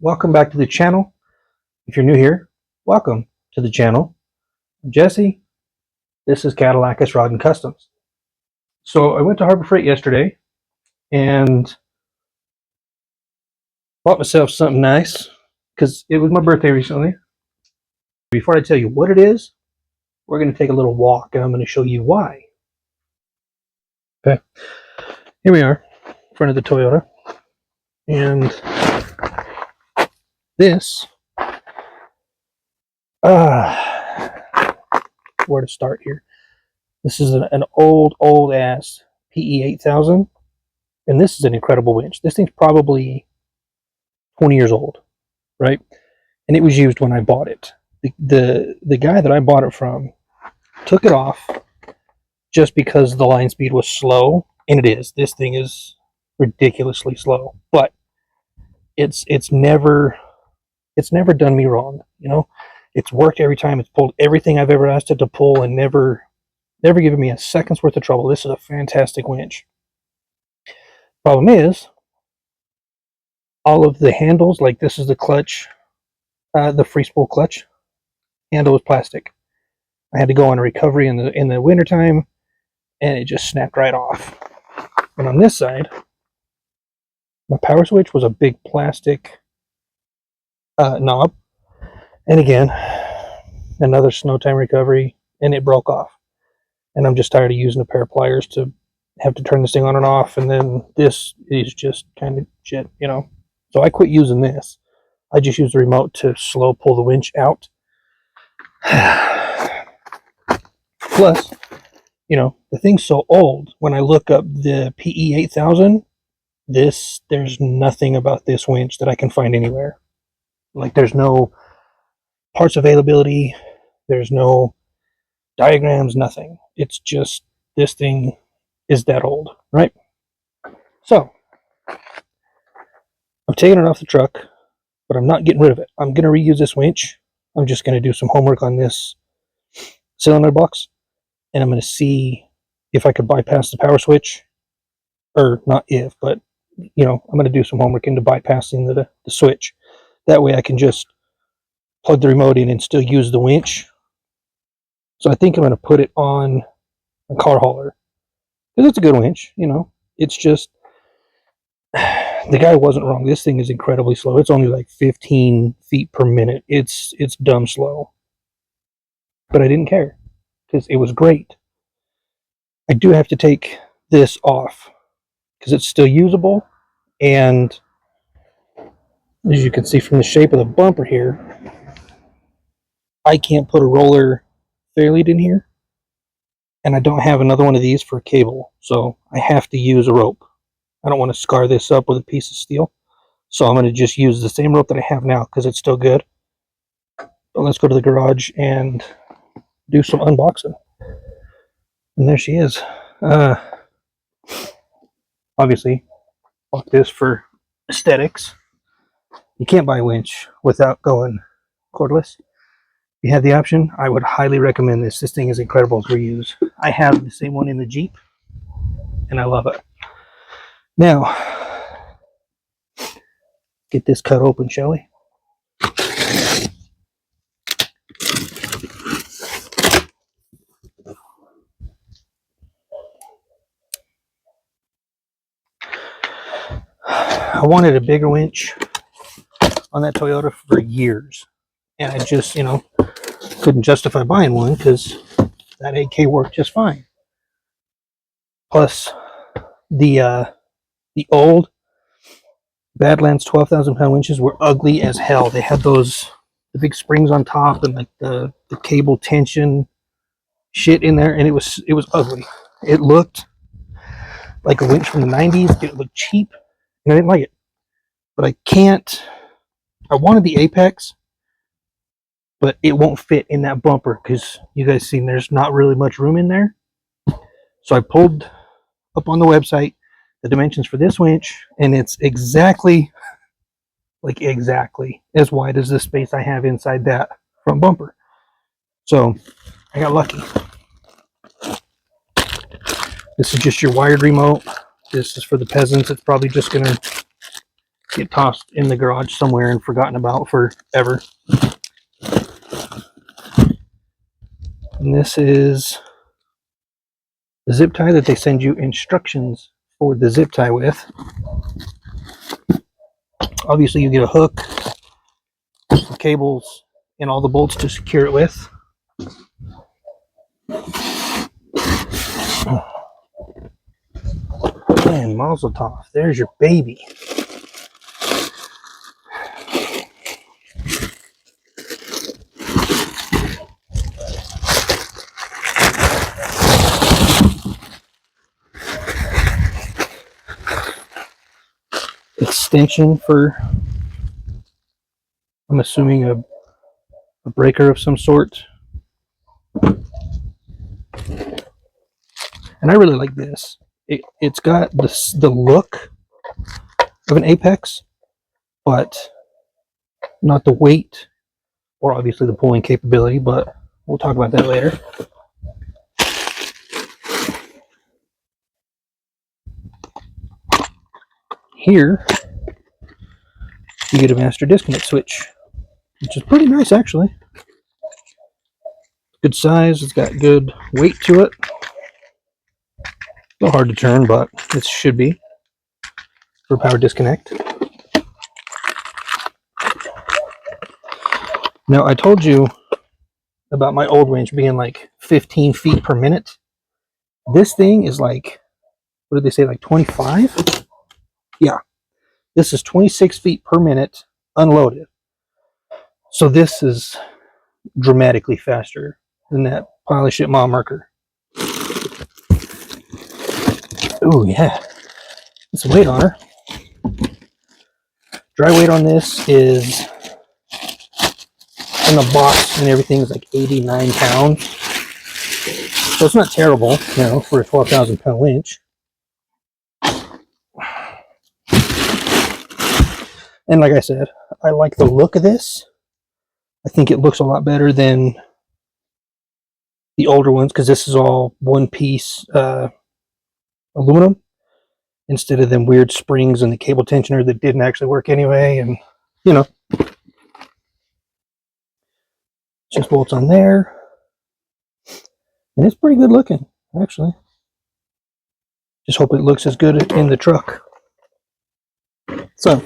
Welcome back to the channel. If you're new here, welcome to the channel. I'm Jesse. This is Cadillacus Rod and Customs. So I went to Harbor Freight yesterday and bought myself something nice because it was my birthday recently. Before I tell you what it is, we're going to take a little walk and I'm going to show you why. Okay, here we are in front of the Toyota, and this where to start here. This is an old ass PE 8000, and this is an incredible winch. This thing's probably 20 years old, right? And it was used when I bought it. The guy that I bought it from took it off just because the line speed was slow, and it is. This thing is ridiculously slow, but it's never done me wrong, you know. It's worked every time. It's pulled everything I've ever asked it to pull and never given me a second's worth of trouble. This is a fantastic winch. Problem is, all of the handles, like this is the clutch, the free spool clutch handle was plastic. I had to go on a recovery in the wintertime, and it just snapped right off. And on this side, my power switch was a big plastic knob, and again, another snow time recovery, and it broke off. And I'm just tired of using a pair of pliers to have to turn this thing on and off, and then this is just kind of shit, you know. So I quit using this. I just use the remote to slow pull the winch out. Plus, you know, the thing's so old. When I look up the PE 8000, there's nothing about this winch that I can find anywhere. Like, there's no parts availability, there's no diagrams, nothing. It's just, this thing is that old, right? So I'm taking it off the truck, but I'm not getting rid of it. I'm going to reuse this winch. I'm just going to do some homework on this cylinder box, and I'm going to see if I could bypass the power switch, or not if, but, you know, I'm going to do some homework into bypassing the switch. That way I can just plug the remote in and still use the winch. So I think I'm going to put it on a car hauler, because it's a good winch, you know. It's just, the guy wasn't wrong. This thing is incredibly slow. It's only like 15 feet per minute. It's dumb slow. But I didn't care, because it was great. I do have to take this off because it's still usable, and as you can see from the shape of the bumper here, I can't put a roller fairlead in here, and I don't have another one of these for a cable, so I have to use a rope. I don't want to scar this up with a piece of steel, so I'm going to just use the same rope that I have now because it's still good. But let's go to the garage and do some unboxing. And there she is. Obviously, bought this for aesthetics. You can't buy a winch without going cordless. If you have the option, I would highly recommend this. This thing is incredible to reuse. I have the same one in the Jeep, and I love it. Now, get this cut open, shall we? I wanted a bigger winch on that Toyota for years, and I just, you know, couldn't justify buying one because that 8K worked just fine. Plus, the old Badlands 12,000-pound winches were ugly as hell. They had the big springs on top and like the cable tension shit in there, and it was ugly. It looked like a winch from the 90s. It looked cheap, and I didn't like it. But I wanted the Apex, but it won't fit in that bumper because you guys seen there's not really much room in there. So I pulled up on the website the dimensions for this winch, and it's exactly as wide as the space I have inside that front bumper. So I got lucky. This is just your wired remote. This is for the peasants. It's probably just gonna get tossed in the garage somewhere and forgotten about forever. And this is the zip tie that they send you instructions for the zip tie with. Obviously, you get a hook, some cables, and all the bolts to secure it with. And Mazel tov, there's your baby. Extension for, I'm assuming, a breaker of some sort. And I really like this. It's got the look of an Apex, but not the weight or obviously the pulling capability, but we'll talk about that later. Here, you get a master disconnect switch, which is pretty nice actually. Good size, it's got good weight to it. A little hard to turn, but it should be for power disconnect. Now, I told you about my old winch being like 15 feet per minute. This thing is like, what did they say, like 25? Yeah. This is 26 feet per minute unloaded. So this is dramatically faster than that pile of shit mile marker. Oh yeah. It's weight on her. Dry weight on this is, in the box and everything, is like 89 pounds. So it's not terrible, you know, for a 12,000 pound winch. And like I said, I like the look of this. I think it looks a lot better than the older ones because this is all one piece aluminum instead of them weird springs and the cable tensioner that didn't actually work anyway. And, you know, just bolts on there. And it's pretty good looking, actually. Just hope it looks as good in the truck. So,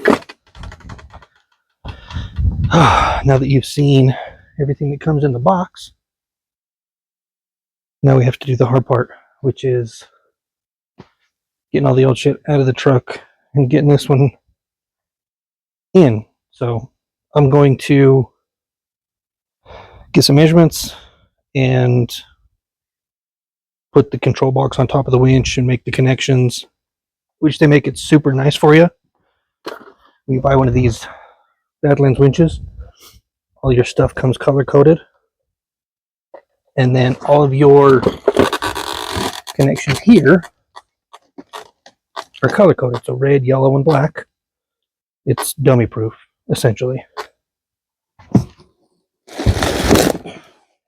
now that you've seen everything that comes in the box, now we have to do the hard part, which is getting all the old shit out of the truck and getting this one in. So I'm going to get some measurements and put the control box on top of the winch and make the connections, which they make it super nice for you. When you buy one of these Badlands winches, all your stuff comes color coded, and then all of your connections here are color coded, so red, yellow, and black. It's dummy proof, essentially.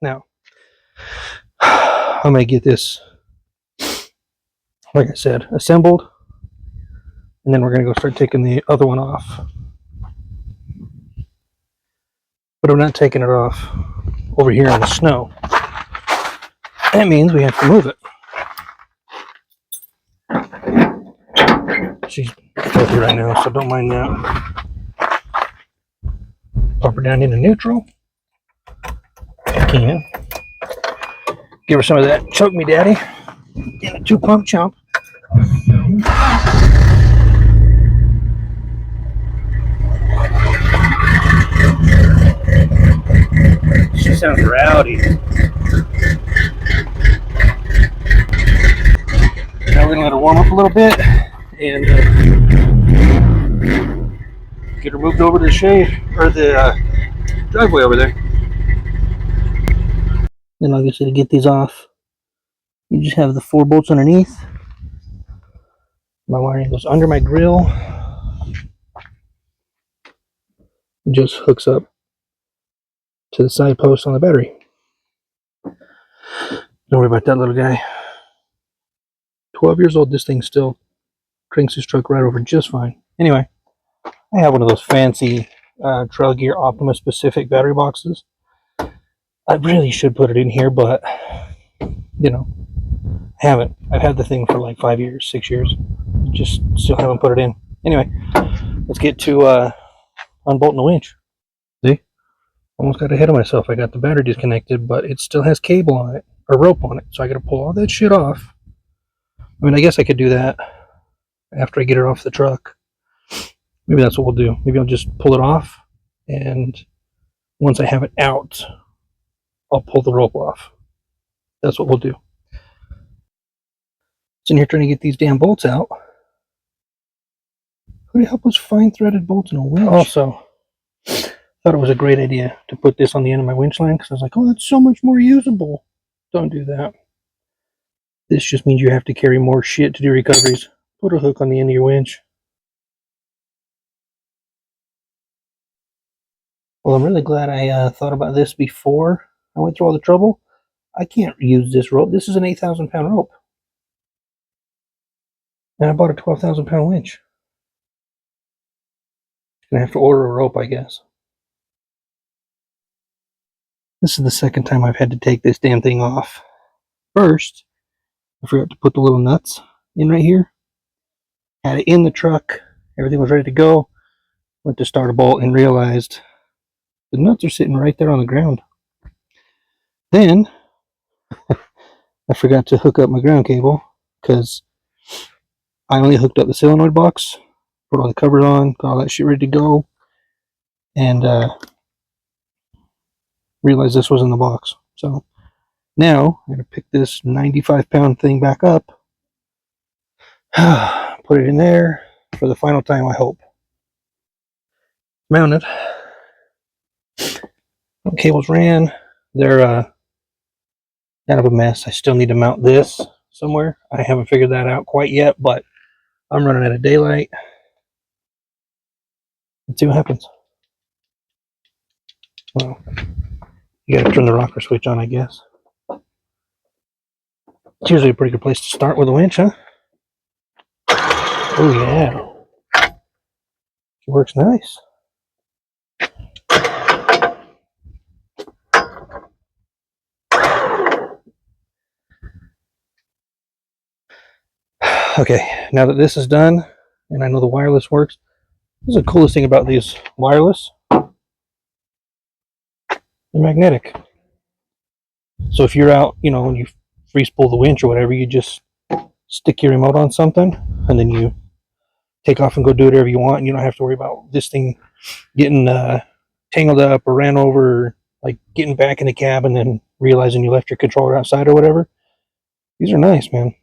Now, I'm going to get this, like I said, assembled, and then we're going to go start taking the other one off. But I'm not taking it off over here in the snow. That means we have to move it. She's filthy right now, so don't mind that. Pop her down into neutral. Can. Give her some of that choke me daddy in a 2-pump chump. She sounds rowdy. Now we're gonna let her warm up a little bit and get her moved over to the shade or the driveway over there. Then obviously to get these off, you just have the 4 bolts underneath. My wiring goes under my grill. It just hooks up to the side post on the battery. Don't worry about that little guy. 12 years old, this thing still cranks his truck right over just fine. Anyway, I have one of those fancy Trail Gear Optimus Pacific battery boxes. I really should put it in here, but you know, I haven't. I've had the thing for like 5 years, 6 years. Just still haven't put it in. Anyway, let's get to unbolting the winch. See? Almost got ahead of myself. I got the battery disconnected, but it still has cable on it, or rope on it. So I got to pull all that shit off. I mean, I guess I could do that after I get it off the truck. Maybe that's what we'll do. Maybe I'll just pull it off, and once I have it out, I'll pull the rope off. That's what we'll do. Sitting here trying to get these damn bolts out. Who the help us find threaded bolts in a winch? Also, thought it was a great idea to put this on the end of my winch line because I was like, oh, that's so much more usable. Don't do that. This just means you have to carry more shit to do recoveries. Put a hook on the end of your winch. Well, I'm really glad I thought about this before I went through all the trouble. I can't use this rope. This is an 8,000 pound rope. And I bought a 12,000 pound winch. Gonna have to order a rope, I guess. This is the second time I've had to take this damn thing off. First, I forgot to put the little nuts in right here. Had it in the truck. Everything was ready to go. Went to start a bolt and realized the nuts are sitting right there on the ground. Then, I forgot to hook up my ground cable because I only hooked up the solenoid box, put all the covers on, got all that shit ready to go, and realized this was in the box. So now I'm going to pick this 95 pound thing back up, put it in there for the final time, I hope. Mounted. Cables ran. They're kind of a mess. I still need to mount this somewhere. I haven't figured that out quite yet, but I'm running out of daylight. Let's see what happens. Well, you gotta turn the rocker switch on, I guess. It's usually a pretty good place to start with a winch, huh? Oh yeah. It works nice. Okay, now that this is done, and I know the wireless works, this is the coolest thing about these wireless. They're magnetic. So if you're out, you know, when you free spool the winch or whatever, you just stick your remote on something, and then you take off and go do whatever you want, and you don't have to worry about this thing getting tangled up or ran over, or like getting back in the cab and then realizing you left your controller outside or whatever. These are nice, man.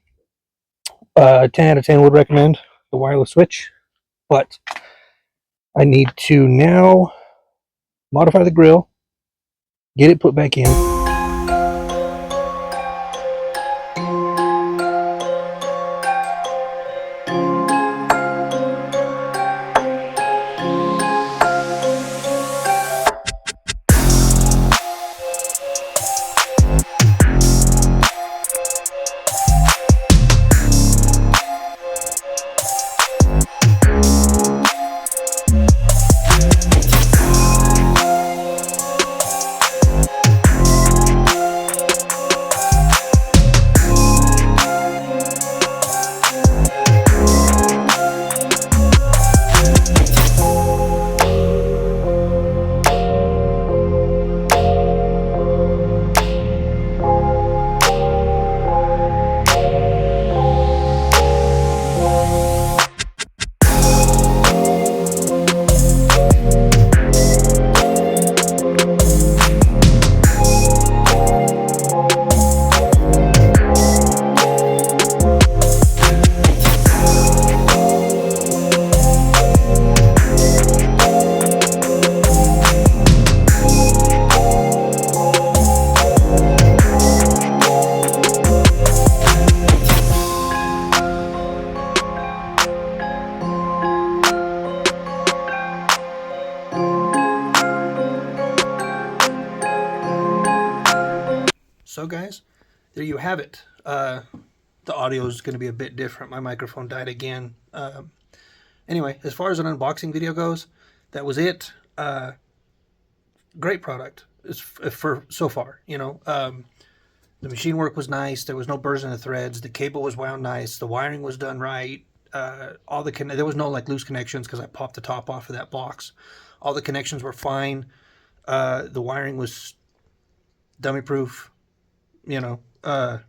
10 out of 10 would recommend the wireless switch, but I need to now modify the grill, get it put back in. So guys, there you have it. The audio is going to be a bit different. My microphone died again. Anyway, as far as an unboxing video goes, that was it. Great product for so far. The machine work was nice. There was no burrs in the threads. The cable was wound nice. The wiring was done right. There was no like loose connections because I popped the top off of that box. All the connections were fine. The wiring was dummy proof. But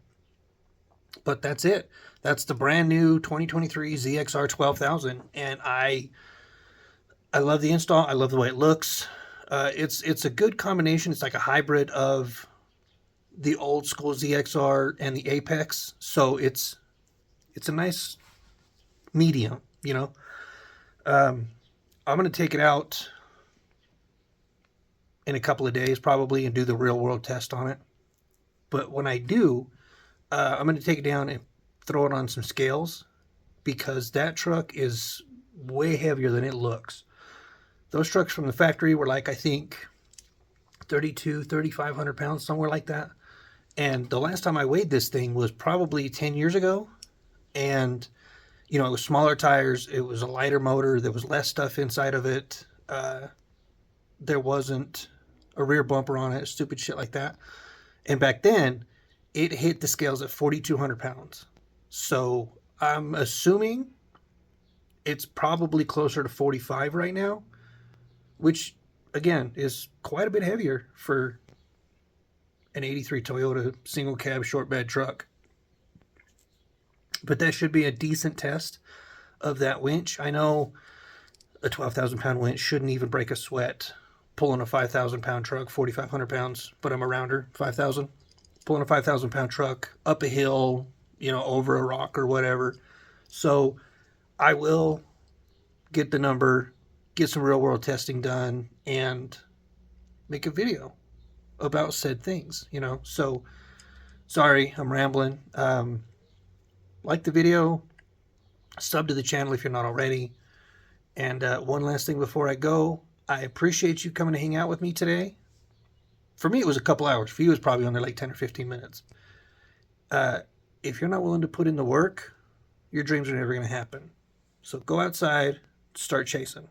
that's it. That's the brand new 2023 ZXR 12,000, and I love the install. I love the way it looks. It's a good combination. It's like a hybrid of the old school ZXR and the Apex, so it's a nice medium. I'm going to take it out in a couple of days probably and do the real world test on it. But when I do, I'm going to take it down and throw it on some scales, because that truck is way heavier than it looks. Those trucks from the factory were like, I think 3,500 pounds, somewhere like that. And the last time I weighed this thing was probably 10 years ago. And, it was smaller tires. It was a lighter motor. There was less stuff inside of it. There wasn't a rear bumper on it, stupid shit like that. And back then, it hit the scales at 4,200 pounds. So I'm assuming it's probably closer to 45 right now, which, again, is quite a bit heavier for an 83 Toyota single cab short bed truck. But that should be a decent test of that winch. I know a 12,000 pound winch shouldn't even break a sweat pulling a 5,000 pound truck, 4,500 pounds, but I'm a rounder, 5,000. Pulling a 5,000 pound truck up a hill, over a rock or whatever. So I will get the number, get some real world testing done, and make a video about said things, So sorry, I'm rambling. Like the video, sub to the channel if you're not already. And one last thing before I go, I appreciate you coming to hang out with me today. For me, it was a couple hours. For you, it was probably only like 10 or 15 minutes. If you're not willing to put in the work, your dreams are never going to happen. So go outside, start chasing.